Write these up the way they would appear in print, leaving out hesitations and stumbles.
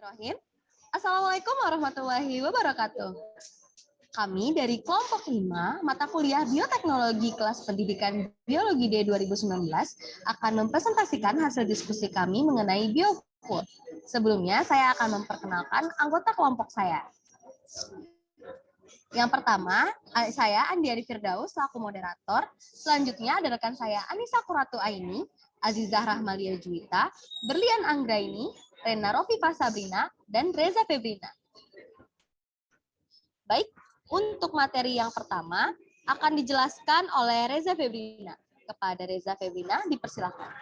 Bismillahirrahmanirrahim. Assalamualaikum warahmatullahi wabarakatuh. Kami dari kelompok 5, mata kuliah Bioteknologi kelas pendidikan Biologi D 2019 akan mempresentasikan hasil diskusi kami mengenai biofood. Sebelumnya, saya akan memperkenalkan anggota kelompok saya. Yang pertama, saya Andi Ari Firdaus selaku moderator. Selanjutnya ada rekan saya Anissa Kuratu Aini, Azizah Rahmalia Juwita, Berlian Anggraini, Rena Rofifa Sabrina, dan Reza Febrina. Baik, untuk materi yang pertama akan dijelaskan oleh Reza Febrina. Kepada Reza Febrina, dipersilakan.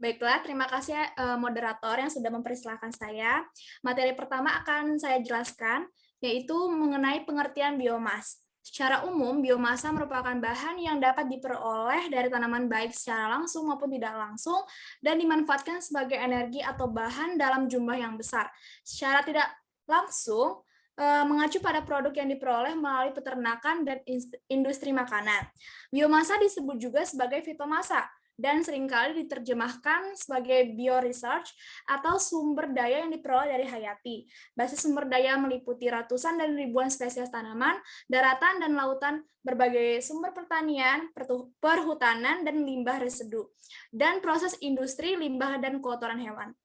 Baiklah, terima kasih moderator yang sudah mempersilahkan saya. Materi pertama akan saya jelaskan, yaitu mengenai pengertian biomas. Secara umum, biomasa merupakan bahan yang dapat diperoleh dari tanaman baik secara langsung maupun tidak langsung dan dimanfaatkan sebagai energi atau bahan dalam jumlah yang besar. Secara tidak langsung, mengacu pada produk yang diperoleh melalui peternakan dan industri makanan. Biomasa disebut juga sebagai fitomasa, dan seringkali diterjemahkan sebagai bioresearch atau sumber daya yang diperoleh dari hayati. Basis sumber daya meliputi ratusan dan ribuan spesies tanaman, daratan dan lautan, berbagai sumber pertanian, perhutanan, dan limbah residu, dan proses industri, limbah, dan kotoran hewan.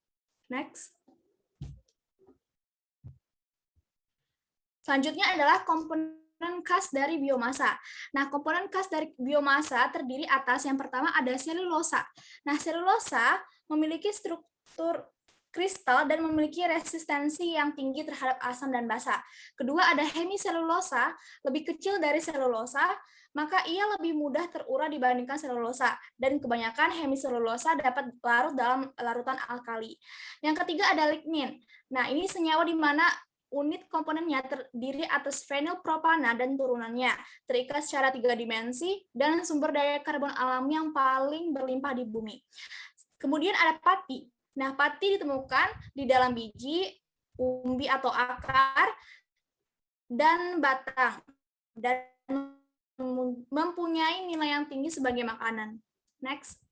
Next. Selanjutnya adalah komponen khas dari biomasa. Nah, komponen khas dari biomasa terdiri atas yang pertama ada selulosa. Nah, selulosa memiliki struktur kristal dan memiliki resistensi yang tinggi terhadap asam dan basa. Kedua ada hemiselulosa, lebih kecil dari selulosa, maka ia lebih mudah terurai dibandingkan selulosa, dan kebanyakan hemiselulosa dapat larut dalam larutan alkali. Yang ketiga ada lignin. Nah, ini senyawa di mana unit komponennya terdiri atas fenilpropana dan turunannya, terikat secara 3 dimensi, dan sumber daya karbon alami yang paling berlimpah di bumi. Kemudian ada pati. Nah, pati ditemukan di dalam biji, umbi atau akar, dan batang, dan mempunyai nilai yang tinggi sebagai makanan. Next.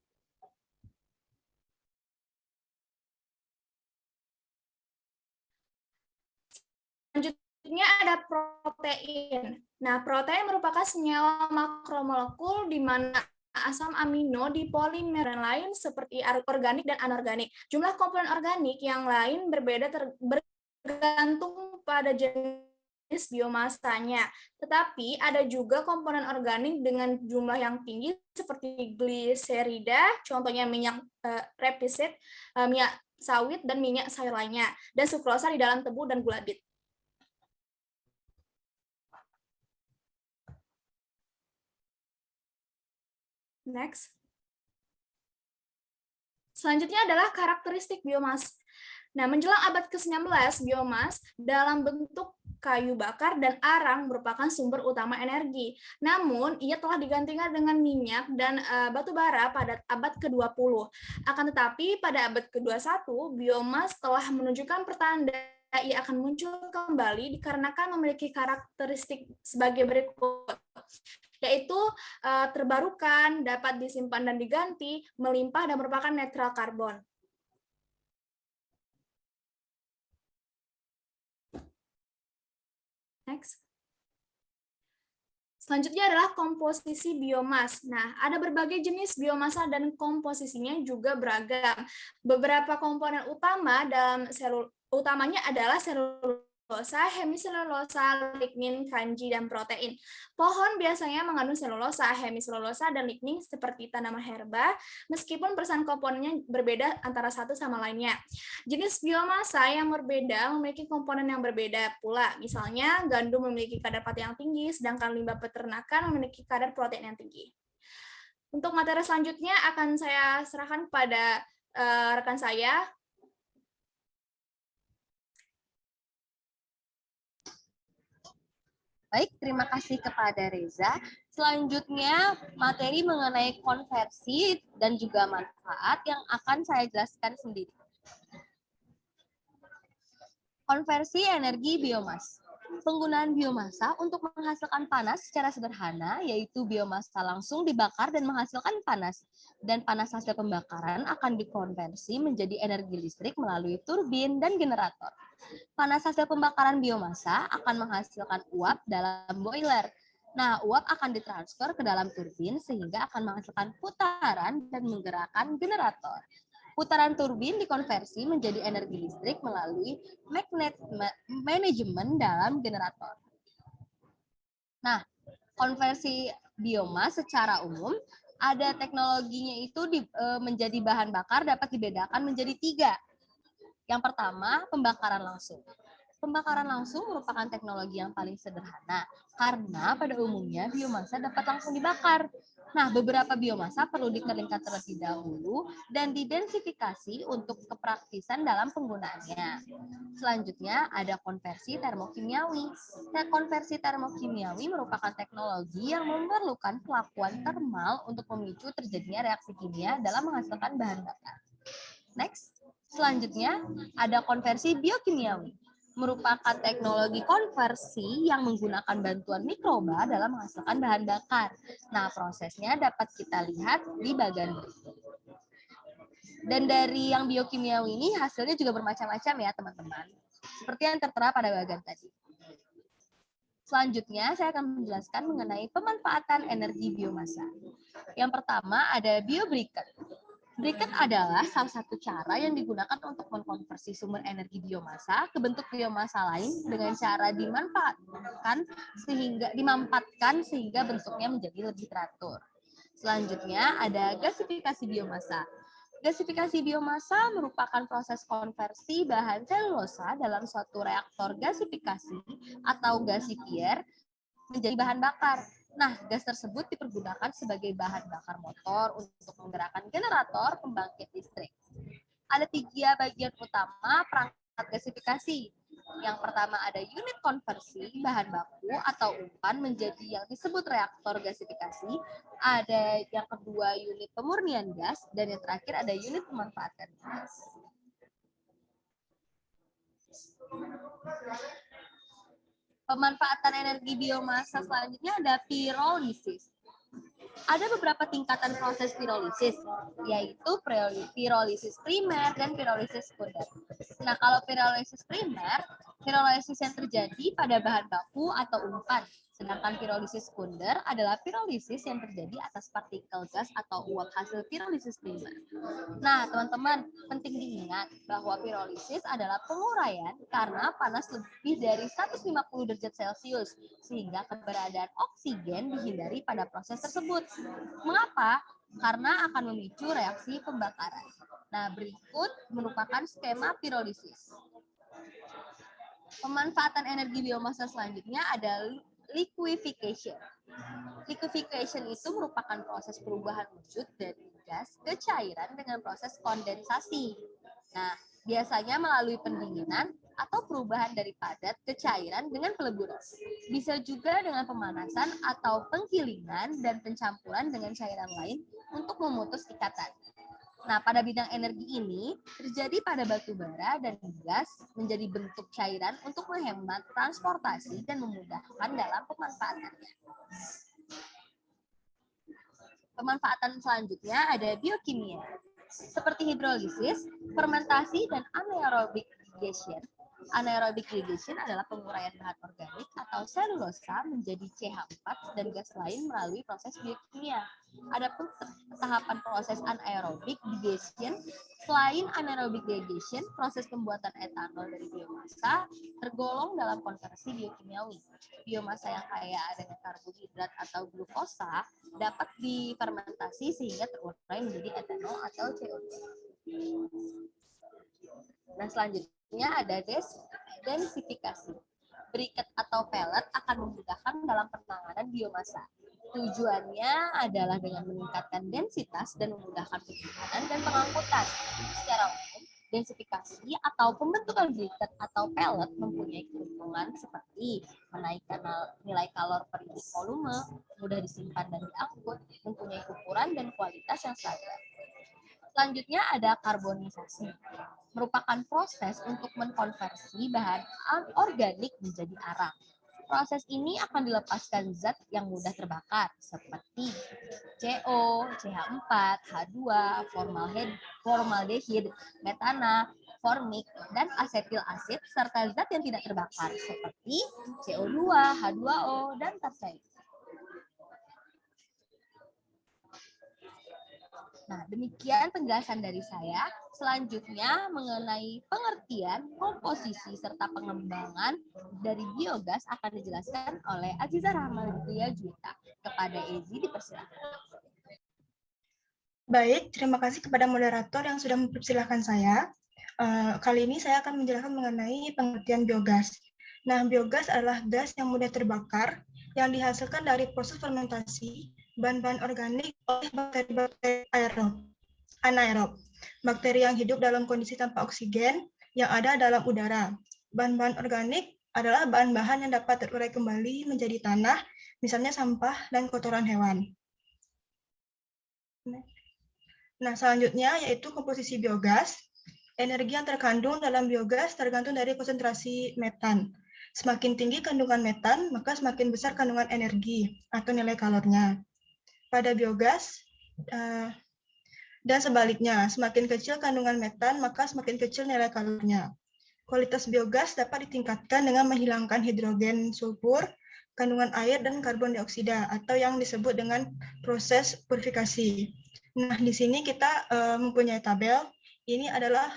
Selanjutnya ada protein. Nah, protein merupakan senyawa makromolekul di mana asam amino di polimer lain seperti organik dan anorganik. Jumlah komponen organik yang lain berbeda bergantung pada jenis biomasanya. Tetapi ada juga komponen organik dengan jumlah yang tinggi seperti gliserida, contohnya minyak rapeseed, minyak sawit, dan minyak sayur lainnya, dan sukrosa di dalam tebu dan gula bit. Next. Selanjutnya adalah karakteristik biomas. Nah, menjelang abad ke-19, biomas dalam bentuk kayu bakar dan arang merupakan sumber utama energi. Namun, ia telah digantikan dengan minyak dan batu bara pada abad ke-20. Akan tetapi, pada abad ke-21, biomas telah menunjukkan pertanda ia akan muncul kembali dikarenakan memiliki karakteristik sebagai berikut, yaitu terbarukan, dapat disimpan dan diganti, melimpah, dan merupakan netral karbon. Next. Selanjutnya adalah komposisi biomas. Nah, ada berbagai jenis biomasa dan komposisinya juga beragam. Beberapa komponen utama dalam utamanya adalah selulosa, hemiselulosa, lignin, kanji, dan protein. Pohon biasanya mengandung selulosa, hemiselulosa, dan lignin seperti tanaman herba, meskipun persen komponennya berbeda antara satu sama lainnya. Jenis biomasa yang berbeda memiliki komponen yang berbeda pula. Misalnya, gandum memiliki kadar protein yang tinggi, sedangkan limbah peternakan memiliki kadar protein yang tinggi. Untuk materi selanjutnya akan saya serahkan kepada rekan saya. Baik, terima kasih kepada Reza. Selanjutnya, materi mengenai konversi dan juga manfaat yang akan saya jelaskan sendiri. Konversi energi biomas. Penggunaan biomasa untuk menghasilkan panas secara sederhana, yaitu biomasa langsung dibakar dan menghasilkan panas. Dan panas hasil pembakaran akan dikonversi menjadi energi listrik melalui turbin dan generator. Panas hasil pembakaran biomasa akan menghasilkan uap dalam boiler. Nah, uap akan ditransfer ke dalam turbin sehingga akan menghasilkan putaran dan menggerakkan generator. Putaran turbin dikonversi menjadi energi listrik melalui manajemen dalam generator. Nah, konversi biomas secara umum ada teknologinya itu menjadi bahan bakar dapat dibedakan menjadi 3. Yang pertama, pembakaran langsung. Pembakaran langsung merupakan teknologi yang paling sederhana karena pada umumnya biomasa dapat langsung dibakar. Nah, beberapa biomasa perlu dikeringkan terlebih dahulu dan didensifikasi untuk kepraktisan dalam penggunaannya. Selanjutnya ada konversi termokimiawi. Nah, konversi termokimiawi merupakan teknologi yang memerlukan kelakuan termal untuk memicu terjadinya reaksi kimia dalam menghasilkan bahan bakar. Next, selanjutnya ada konversi biokimiawi, merupakan teknologi konversi yang menggunakan bantuan mikroba dalam menghasilkan bahan bakar. Nah, prosesnya dapat kita lihat di bagian berikut. Dan dari yang biokimiawi ini hasilnya juga bermacam-macam ya, teman-teman. Seperti yang tertera pada bagian tadi. Selanjutnya, saya akan menjelaskan mengenai pemanfaatan energi biomasa. Yang pertama ada biobriquette. Briquette adalah salah satu cara yang digunakan untuk mengkonversi sumber energi biomasa ke bentuk biomasa lain dengan cara dimampatkan sehingga bentuknya menjadi lebih teratur. Selanjutnya ada gasifikasi biomasa. Gasifikasi biomasa merupakan proses konversi bahan selulosa dalam suatu reaktor gasifikasi atau gasifier menjadi bahan bakar. Nah, gas tersebut dipergunakan sebagai bahan bakar motor untuk menggerakkan generator pembangkit listrik. Ada 3 bagian utama perangkat gasifikasi. Yang pertama ada unit konversi bahan baku atau umpan menjadi yang disebut reaktor gasifikasi. Ada yang kedua unit pemurnian gas dan yang terakhir ada unit pemanfaatan gas. Pemanfaatan energi biomasa selanjutnya ada pirolisis. Ada beberapa tingkatan proses pirolisis, yaitu pirolisis primer dan pirolisis sekunder. Nah, kalau pirolisis primer, pirolisis yang terjadi pada bahan baku atau umpan. Sedangkan pirolisis sekunder adalah pirolisis yang terjadi atas partikel gas atau uap hasil pirolisis primer. Nah, teman-teman, penting diingat bahwa pirolisis adalah penguraian karena panas lebih dari 150 derajat Celcius, sehingga keberadaan oksigen dihindari pada proses tersebut. Mengapa? Karena akan memicu reaksi pembakaran. Nah, berikut merupakan skema pirolisis. Pemanfaatan energi biomasa selanjutnya ada liquefaction. Liquefaction itu merupakan proses perubahan wujud dari gas ke cairan dengan proses kondensasi. Nah, biasanya melalui pendinginan atau perubahan dari padat ke cairan dengan peleburan. Bisa juga dengan pemanasan atau penggilingan dan pencampuran dengan cairan lain untuk memutus ikatan. Nah, pada bidang energi ini terjadi pada batu bara dan gas menjadi bentuk cairan untuk menghemat transportasi dan memudahkan dalam pemanfaatannya. Pemanfaatan selanjutnya ada biokimia. Seperti hidrolisis, fermentasi, dan anaerobic digestion. Anaerobic digestion adalah penguraian bahan organik atau selulosa menjadi CH4 dan gas lain melalui proses biokimia. Adapun tahapan proses anaerobic digestion, selain anaerobic digestion, proses pembuatan etanol dari biomasa tergolong dalam konversi biokimiawi. Biomasa yang kaya dengan karbohidrat atau glukosa dapat difermentasi sehingga terurai menjadi etanol atau CO2. Nah, selanjutnya ada densifikasi. Briquette atau pellet akan memudahkan dalam penanganan biomasa. Tujuannya adalah dengan meningkatkan densitas dan memudahkan penyimpanan dan pengangkutan. Secara umum, densifikasi atau pembentukan briquette atau pellet mempunyai keuntungan seperti menaikkan nilai kalor per unit volume, mudah disimpan dan diangkut, mempunyai ukuran dan kualitas yang standar. Selanjutnya ada karbonisasi, merupakan proses untuk mengkonversi bahan organik menjadi arang. Proses ini akan dilepaskan zat yang mudah terbakar seperti CO, CH4, H2, formaldehid, metana, formik, dan asetil asid serta zat yang tidak terbakar seperti CO2, H2O, dan tertium. Nah, demikian penjelasan dari saya. Selanjutnya mengenai pengertian, komposisi, serta pengembangan dari biogas akan dijelaskan oleh Aziza Rahmadia Juwita. Kepada Ezi dipersilakan. Baik, terima kasih kepada moderator yang sudah mempersilahkan saya. Kali ini saya akan menjelaskan mengenai pengertian biogas. Nah, biogas adalah gas yang mudah terbakar yang dihasilkan dari proses fermentasi bahan-bahan organik oleh bakteri-bakteri anaerob, bakteri yang hidup dalam kondisi tanpa oksigen yang ada dalam udara. Bahan-bahan organik adalah bahan-bahan yang dapat terurai kembali menjadi tanah, misalnya sampah dan kotoran hewan. Nah, selanjutnya yaitu komposisi biogas. Energi yang terkandung dalam biogas tergantung dari konsentrasi metan. Semakin tinggi kandungan metan, maka semakin besar kandungan energi atau nilai kalornya. Pada biogas, dan sebaliknya, semakin kecil kandungan metan, maka semakin kecil nilai kalorinya. Kualitas biogas dapat ditingkatkan dengan menghilangkan hidrogen sulfur, kandungan air, dan karbon dioksida, atau yang disebut dengan proses purifikasi. Nah, di sini kita mempunyai tabel. Ini adalah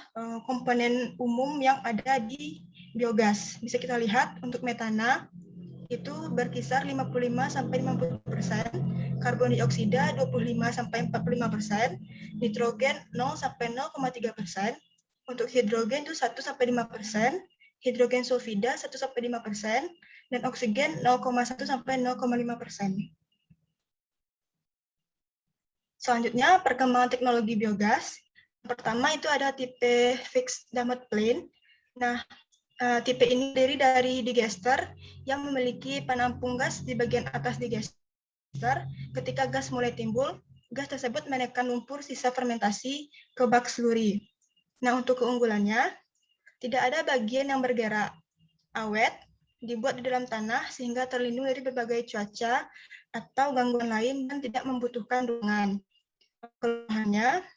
komponen umum yang ada di biogas. Bisa kita lihat untuk metana, itu berkisar 55-50%, karbon dioksida 25-45%, nitrogen 0-0,3%, untuk hidrogen itu 1-5%, hidrogen sulfida 1-5%, dan oksigen 0,1-0,5%. Selanjutnya, perkembangan teknologi biogas. Pertama itu ada tipe fixed damped plane. Nah, tipe ini terdiri dari digester yang memiliki penampung gas di bagian atas digester. Ketika gas mulai timbul, gas tersebut menekan lumpur sisa fermentasi ke bak slurry. Nah, untuk keunggulannya, tidak ada bagian yang bergerak, awet, dibuat di dalam tanah sehingga terlindung dari berbagai cuaca atau gangguan lain dan tidak membutuhkan ruangan. Kelemahannya,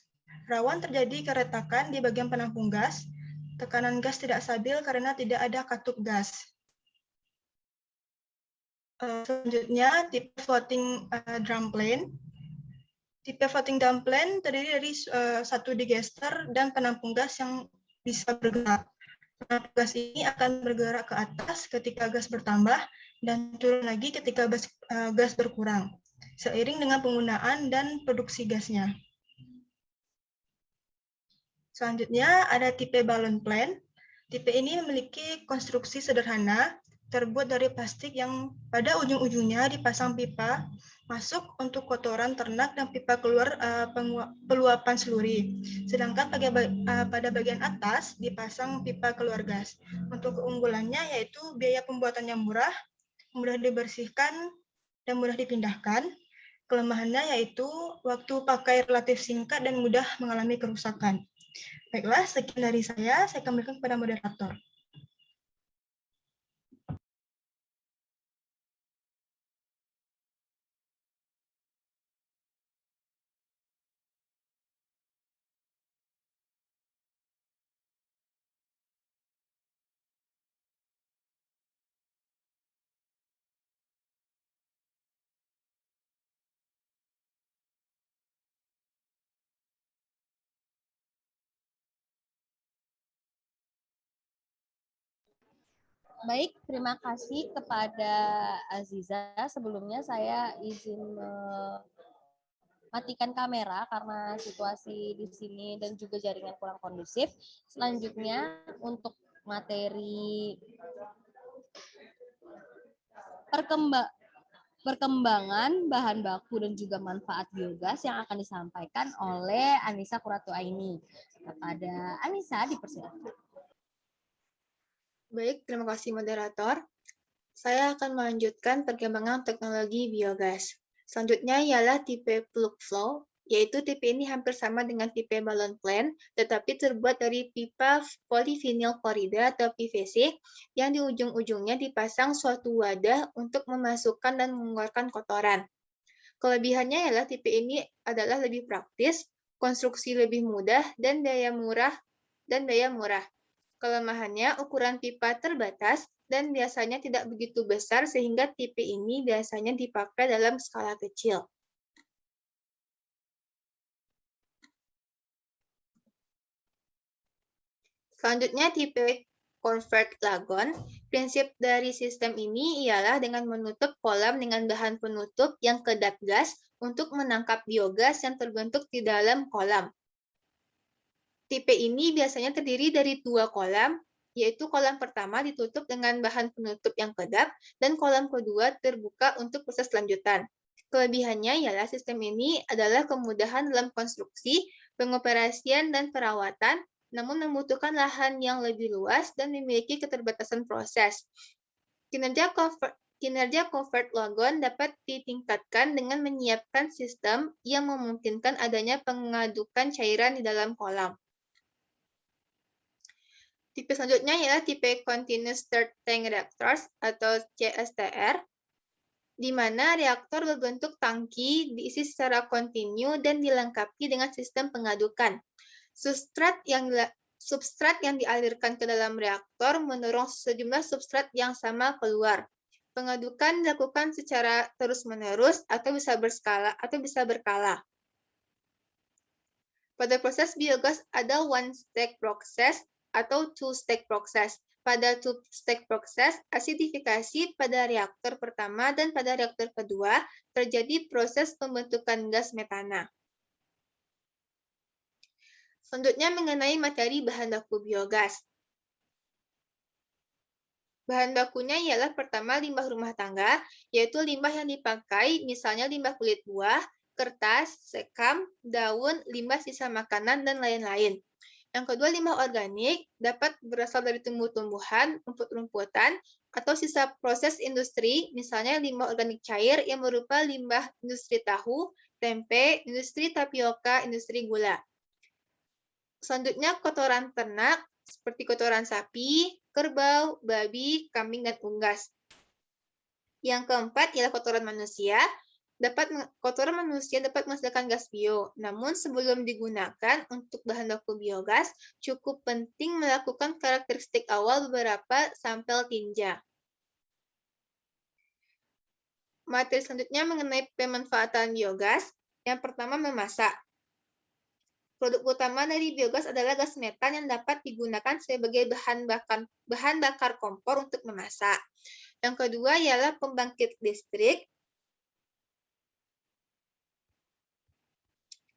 rawan terjadi keretakan di bagian penampung gas, tekanan gas tidak stabil karena tidak ada katup gas. Selanjutnya, tipe floating drum plane. Tipe floating drum plane terdiri dari satu digester dan penampung gas yang bisa bergerak. Penampung gas ini akan bergerak ke atas ketika gas bertambah dan turun lagi ketika gas berkurang, seiring dengan penggunaan dan produksi gasnya. Selanjutnya ada tipe balloon plane. Tipe ini memiliki konstruksi sederhana, terbuat dari plastik yang pada ujung-ujungnya dipasang pipa masuk untuk kotoran ternak dan pipa keluar peluapan slurry. Sedangkan pada bagian atas dipasang pipa keluar gas. Untuk keunggulannya yaitu biaya pembuatannya murah, mudah dibersihkan, dan mudah dipindahkan. Kelemahannya yaitu waktu pakai relatif singkat dan mudah mengalami kerusakan. Baiklah, sekian dari saya kembalikan kepada moderator. Baik, terima kasih kepada Aziza. Sebelumnya saya izin matikan kamera karena situasi di sini dan juga jaringan kurang kondusif. Selanjutnya untuk materi perkembangan bahan baku dan juga manfaat biogas yang akan disampaikan oleh Anissa Kuratu Aini. Kepada Anissa dipersilakan. Baik, terima kasih moderator. Saya akan melanjutkan perkembangan teknologi biogas. Selanjutnya ialah tipe plug flow, yaitu tipe ini hampir sama dengan tipe balon plan, tetapi terbuat dari pipa polyvinyl klorida atau PVC yang di ujung-ujungnya dipasang suatu wadah untuk memasukkan dan mengeluarkan kotoran. Kelebihannya ialah tipe ini adalah lebih praktis, konstruksi lebih mudah, dan daya murah. Kelemahannya, ukuran pipa terbatas dan biasanya tidak begitu besar sehingga tipe ini biasanya dipakai dalam skala kecil. Selanjutnya, tipe convert lagon. Prinsip dari sistem ini ialah dengan menutup kolam dengan bahan penutup yang kedap gas untuk menangkap biogas yang terbentuk di dalam kolam. Tipe ini biasanya terdiri dari 2 kolam, yaitu kolam pertama ditutup dengan bahan penutup yang kedap, dan kolam kedua terbuka untuk proses lanjutan. Kelebihannya ialah sistem ini adalah kemudahan dalam konstruksi, pengoperasian, dan perawatan, namun membutuhkan lahan yang lebih luas dan memiliki keterbatasan proses. Kinerja convert lagon dapat ditingkatkan dengan menyiapkan sistem yang memungkinkan adanya pengadukan cairan di dalam kolam. Tipe selanjutnya ialah tipe Continuous Stirred Tank Reactors atau CSTR, di mana reaktor berbentuk tangki diisi secara kontinu dan dilengkapi dengan sistem pengadukan. Substrat yang dialirkan ke dalam reaktor mendorong sejumlah substrat yang sama keluar. Pengadukan dilakukan secara terus-menerus atau bisa berkala. Pada proses biogas ada one-stage process atau two-stage process. Pada two-stage process, asidifikasi pada reaktor pertama dan pada reaktor kedua terjadi proses pembentukan gas metana. Selanjutnya mengenai materi bahan baku biogas. Bahan bakunya ialah pertama limbah rumah tangga, yaitu limbah yang dipakai, misalnya limbah kulit buah, kertas, sekam, daun, limbah sisa makanan, dan lain-lain. Yang kedua, limbah organik dapat berasal dari tumbuh-tumbuhan, rumput-rumputan, atau sisa proses industri, misalnya limbah organik cair yang berupa limbah industri tahu, tempe, industri tapioka, industri gula. Selanjutnya, kotoran ternak, seperti kotoran sapi, kerbau, babi, kambing, dan unggas. Yang keempat ialah kotoran manusia. Kotoran manusia dapat menghasilkan gas bio. Namun sebelum digunakan untuk bahan baku biogas, cukup penting melakukan karakteristik awal beberapa sampel tinja. Materi selanjutnya mengenai pemanfaatan biogas. Yang pertama, memasak. Produk utama dari biogas adalah gas metan yang dapat digunakan sebagai bahan bakar kompor untuk memasak. Yang kedua ialah pembangkit listrik.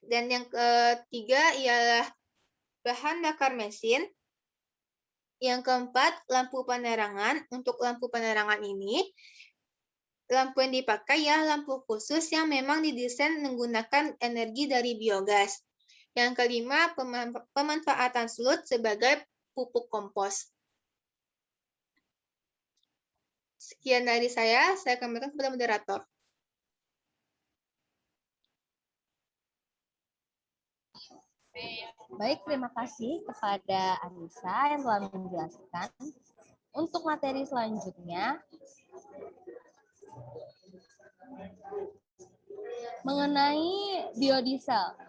Dan yang ketiga ialah bahan bakar mesin. Yang keempat, lampu penerangan. Untuk lampu penerangan ini, lampu yang dipakai ya lampu khusus yang memang didesain menggunakan energi dari biogas. Yang kelima, pemanfaatan selut sebagai pupuk kompos. Sekian dari saya kembalikan kepada moderator. Baik, terima kasih kepada Anissa yang telah menjelaskan. Untuk materi selanjutnya, mengenai biodiesel.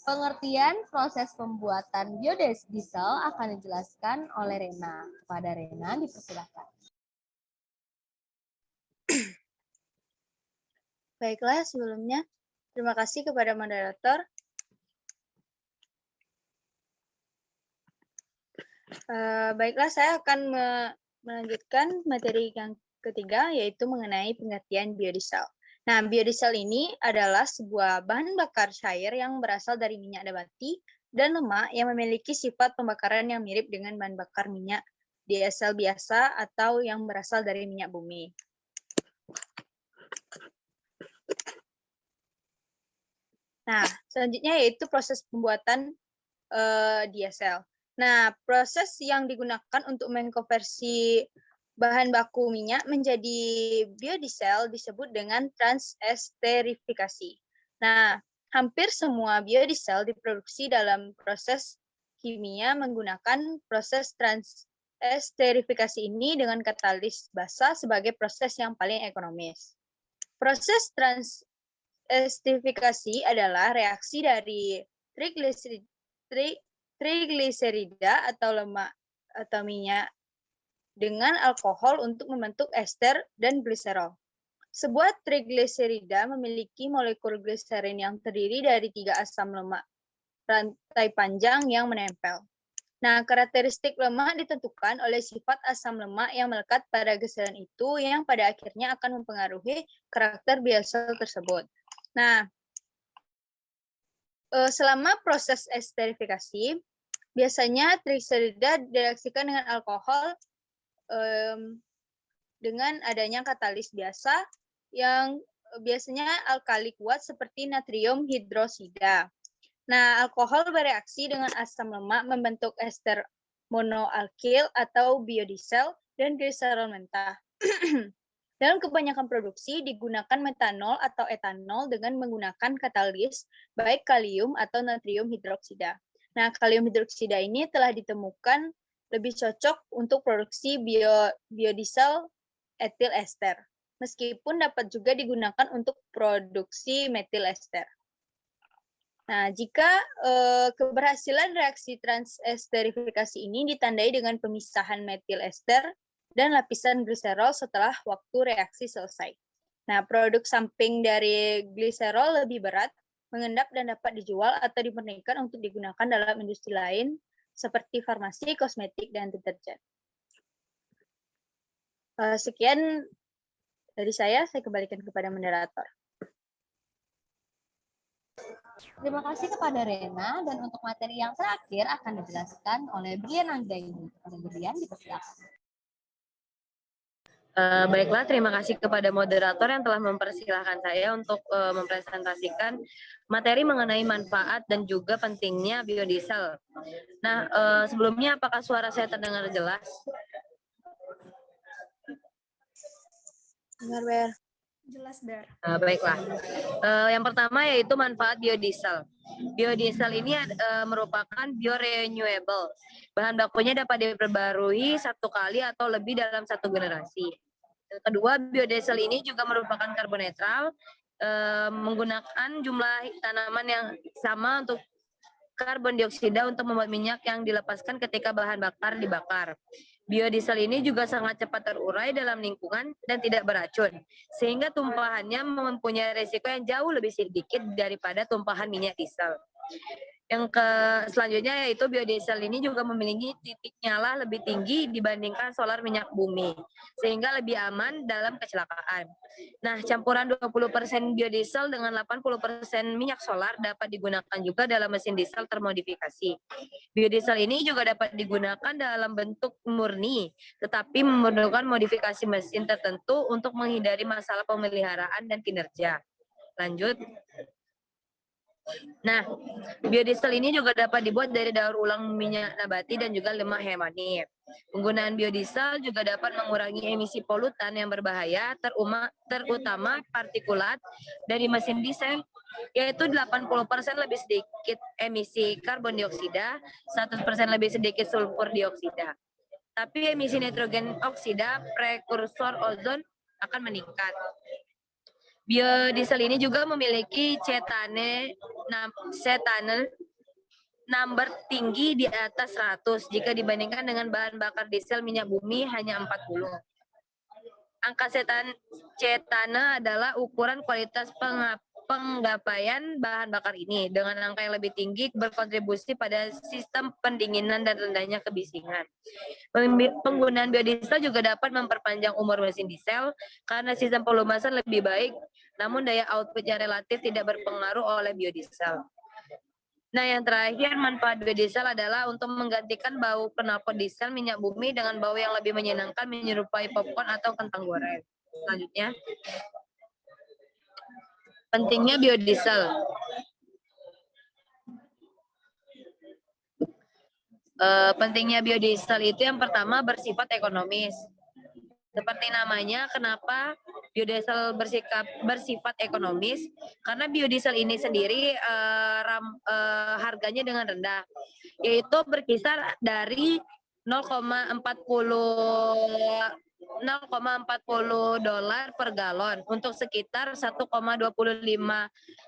Pengertian proses pembuatan biodiesel akan dijelaskan oleh Rena. Kepada Rena, dipersilakan. Baiklah, sebelumnya terima kasih kepada moderator. Baiklah, saya akan melanjutkan materi yang ketiga, yaitu mengenai pengertian biodiesel. Nah, biodiesel ini adalah sebuah bahan bakar cair yang berasal dari minyak nabati dan lemak yang memiliki sifat pembakaran yang mirip dengan bahan bakar minyak diesel biasa atau yang berasal dari minyak bumi. Nah, selanjutnya yaitu proses pembuatan diesel. Nah, proses yang digunakan untuk mengkonversi bahan baku minyak menjadi biodiesel disebut dengan transesterifikasi. Nah, hampir semua biodiesel diproduksi dalam proses kimia menggunakan proses transesterifikasi ini dengan katalis basa sebagai proses yang paling ekonomis. Proses transesterifikasi adalah reaksi dari trigliserida atau lemak atau minyak dengan alkohol untuk membentuk ester dan gliserol. Sebuah trigliserida memiliki molekul gliserin yang terdiri dari 3 asam lemak rantai panjang yang menempel. Nah, karakteristik lemak ditentukan oleh sifat asam lemak yang melekat pada gliserin itu yang pada akhirnya akan mempengaruhi karakter biodiesel tersebut. Nah, selama proses esterifikasi, biasanya trigliserida direaksikan dengan alkohol dengan adanya katalis biasa yang biasanya alkali kuat seperti natrium hidrosida. Nah, alkohol bereaksi dengan asam lemak membentuk ester monoalkil atau biodiesel dan gliserol mentah. Dalam kebanyakan produksi digunakan metanol atau etanol dengan menggunakan katalis baik kalium atau natrium hidroksida. Nah, kalium hidroksida ini telah ditemukan lebih cocok untuk produksi biodiesel etil ester, meskipun dapat juga digunakan untuk produksi metil ester. Nah, jika keberhasilan reaksi transesterifikasi ini ditandai dengan pemisahan metil ester dan lapisan gliserol setelah waktu reaksi selesai. Nah, produk samping dari gliserol lebih berat, mengendap dan dapat dijual atau dimurnikan untuk digunakan dalam industri lain seperti farmasi, kosmetik, dan deterjen. Sekian dari saya kembalikan kepada moderator. Terima kasih kepada Rena, dan untuk materi yang terakhir akan dijelaskan oleh Brian Anggaini. Brian, dipersilakan. Baiklah, terima kasih kepada moderator yang telah mempersilahkan saya untuk mempresentasikan materi mengenai manfaat dan juga pentingnya biodiesel. Nah, sebelumnya apakah suara saya terdengar jelas? Dengar, Ber. Jelas, Ber. Baiklah. Yang pertama yaitu manfaat biodiesel. Biodiesel ini merupakan biorenewable. Bahan bakunya dapat diperbarui 1 kali atau lebih dalam 1 generasi. Yang kedua, biodiesel ini juga merupakan karbon netral, menggunakan jumlah tanaman yang sama untuk karbon dioksida untuk membuat minyak yang dilepaskan ketika bahan bakar dibakar. Biodiesel ini juga sangat cepat terurai dalam lingkungan dan tidak beracun, sehingga tumpahannya mempunyai resiko yang jauh lebih sedikit daripada tumpahan minyak diesel. Yang selanjutnya yaitu biodiesel ini juga memiliki titik nyala lebih tinggi dibandingkan solar minyak bumi, sehingga lebih aman dalam kecelakaan. Nah, campuran 20% biodiesel dengan 80% minyak solar dapat digunakan juga dalam mesin diesel termodifikasi. Biodiesel ini juga dapat digunakan dalam bentuk murni, tetapi memerlukan modifikasi mesin tertentu untuk menghindari masalah pemeliharaan dan kinerja. Lanjut. Nah, biodiesel ini juga dapat dibuat dari daur ulang minyak nabati dan juga lemak hemani. Penggunaan biodiesel juga dapat mengurangi emisi polutan yang berbahaya, terutama partikulat dari mesin diesel, yaitu 80% lebih sedikit emisi karbon dioksida, 100% lebih sedikit sulfur dioksida. Tapi emisi nitrogen oksida, prekursor ozon, akan meningkat. Biodiesel ini juga memiliki cetane number tinggi di atas 100 jika dibandingkan dengan bahan bakar diesel minyak bumi hanya 40. Angka cetane adalah ukuran kualitas penggapaian bahan bakar ini. Dengan angka yang lebih tinggi berkontribusi pada sistem pendinginan dan rendahnya kebisingan. Penggunaan biodiesel juga dapat memperpanjang umur mesin diesel karena sistem pelumasan lebih baik, namun daya outputnya relatif tidak berpengaruh oleh biodiesel. Nah, yang terakhir, manfaat biodiesel adalah untuk menggantikan bau knalpot diesel minyak bumi dengan bau yang lebih menyenangkan menyerupai popcorn atau kentang goreng. Selanjutnya, pentingnya biodiesel. Pentingnya biodiesel itu yang pertama bersifat ekonomis. Seperti namanya, kenapa biodiesel bersifat ekonomis karena biodiesel ini sendiri harganya dengan rendah, yaitu berkisar dari 0,40 dolar per galon untuk sekitar 1,25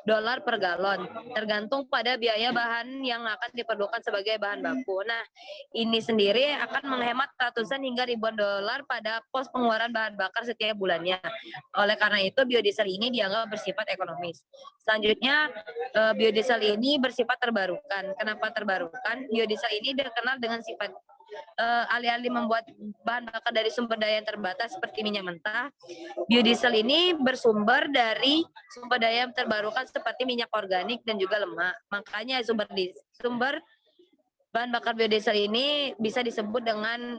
dolar per galon, tergantung pada biaya bahan yang akan diperlukan sebagai bahan baku. Nah, ini sendiri akan menghemat ratusan hingga ribuan dolar pada pos pengeluaran bahan bakar setiap bulannya. Oleh karena itu, biodiesel ini dianggap bersifat ekonomis. Selanjutnya, biodiesel ini bersifat terbarukan. Kenapa terbarukan? Biodiesel ini dikenal dengan sifat alih-alih membuat bahan bakar dari sumber daya yang terbatas seperti minyak mentah, biodiesel ini bersumber dari sumber daya yang terbarukan seperti minyak organik dan juga lemak. Makanya sumber bahan bakar biodiesel ini bisa disebut dengan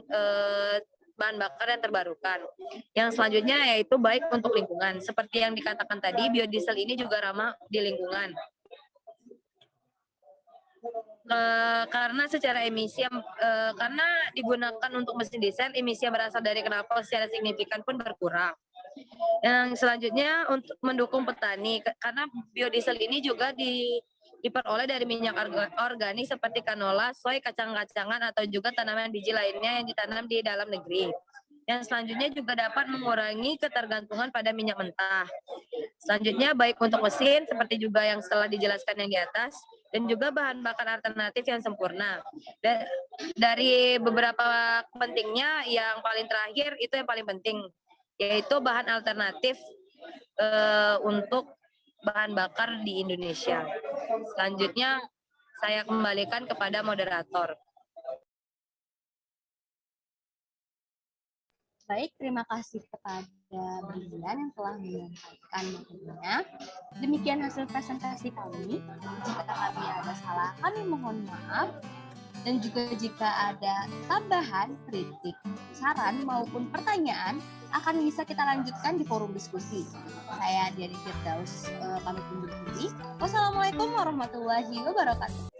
bahan bakar yang terbarukan. Yang selanjutnya yaitu baik untuk lingkungan. Seperti yang dikatakan tadi, biodiesel ini juga ramah di lingkungan. Karena secara emisi karena digunakan untuk mesin diesel, emisi yang berasal dari knalpot secara signifikan pun berkurang. Yang selanjutnya untuk mendukung petani, karena biodiesel ini juga diperoleh dari minyak organik seperti kanola, soy, kacang-kacangan atau juga tanaman biji lainnya yang ditanam di dalam negeri. Yang selanjutnya juga dapat mengurangi ketergantungan pada minyak mentah. Selanjutnya baik untuk mesin seperti juga yang setelah dijelaskan yang di atas, dan juga bahan bakar alternatif yang sempurna. Dari beberapa pentingnya, yang paling terakhir itu yang paling penting, yaitu bahan alternatif untuk bahan bakar di Indonesia. Selanjutnya saya kembalikan kepada moderator. Baik, terima kasih kepada Brilian yang telah menyampaikan materinya. Demikian hasil presentasi kami. Jika kami ada salah, kami mohon maaf. Dan juga jika ada tambahan, kritik, saran maupun pertanyaan, akan bisa kita lanjutkan di forum diskusi. Saya Diani Firdaus, pamit undur diri. Wassalamualaikum warahmatullahi wabarakatuh.